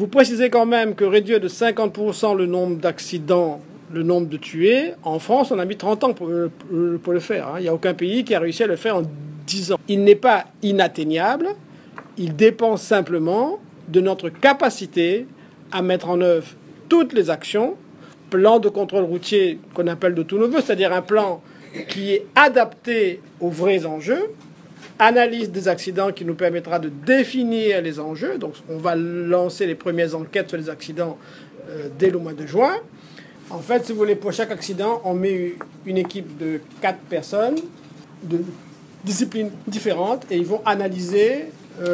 Vous précisez quand même que réduire de 50% le nombre d'accidents, le nombre de tués, en France, on a mis 30 ans pour le faire. Il n'y a aucun pays qui a réussi à le faire en 10 ans. Il n'est pas inatteignable, il dépend simplement de notre capacité à mettre en œuvre toutes les actions, plan de contrôle routier qu'on appelle de tous nos voeux, c'est-à-dire un plan qui est adapté aux vrais enjeux, analyse des accidents qui nous permettra de définir les enjeux. Donc on va lancer les premières enquêtes sur les accidents dès le mois de juin. En fait, si vous voulez, pour chaque accident, on met une équipe de 4 personnes de disciplines différentes et ils vont analyser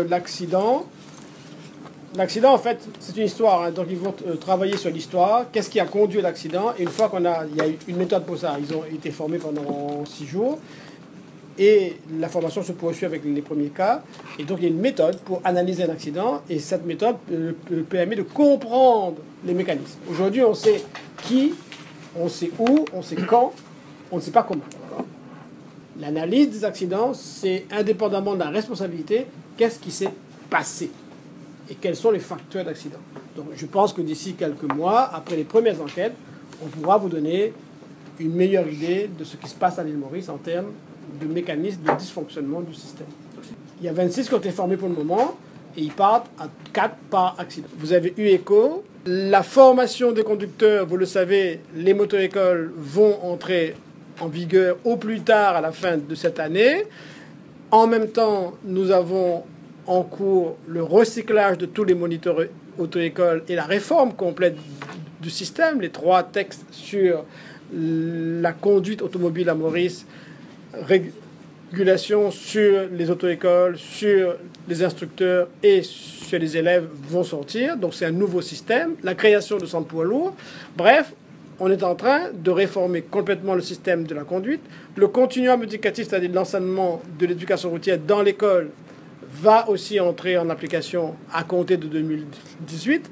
l'accident. L'accident, en fait, c'est une histoire. Donc, ils vont travailler sur l'histoire. Qu'est-ce qui a conduit à l'accident? Et une fois il y a une méthode pour ça. Ils ont été formés pendant 6 jours. Et la formation se poursuit avec les premiers cas. Et donc, il y a une méthode pour analyser un accident. Et cette méthode permet de comprendre les mécanismes. Aujourd'hui, on sait qui, on sait où, on sait quand, on ne sait pas comment. L'analyse des accidents, c'est indépendamment de la responsabilité, qu'est-ce qui s'est passé et quels sont les facteurs d'accident. Donc je pense que d'ici quelques mois, après les premières enquêtes, on pourra vous donner une meilleure idée de ce qui se passe à l'île Maurice en termes de mécanismes de dysfonctionnement du système. Il y a 26 qui ont été formés pour le moment et ils partent à 4 par accident. Vous avez eu écho. La formation des conducteurs, vous le savez, les moto-écoles vont entrer en vigueur au plus tard à la fin de cette année. En même temps, nous avons en cours le recyclage de tous les moniteurs auto-écoles et la réforme complète du système, les 3 textes sur la conduite automobile à Maurice, régulation sur les auto-écoles, sur les instructeurs et sur les élèves vont sortir. Donc c'est un nouveau système, la création de centres poids lourds. Bref, on est en train de réformer complètement le système de la conduite. Le continuum éducatif, c'est-à-dire l'enseignement de l'éducation routière dans l'école, va aussi entrer en application à compter de 2018.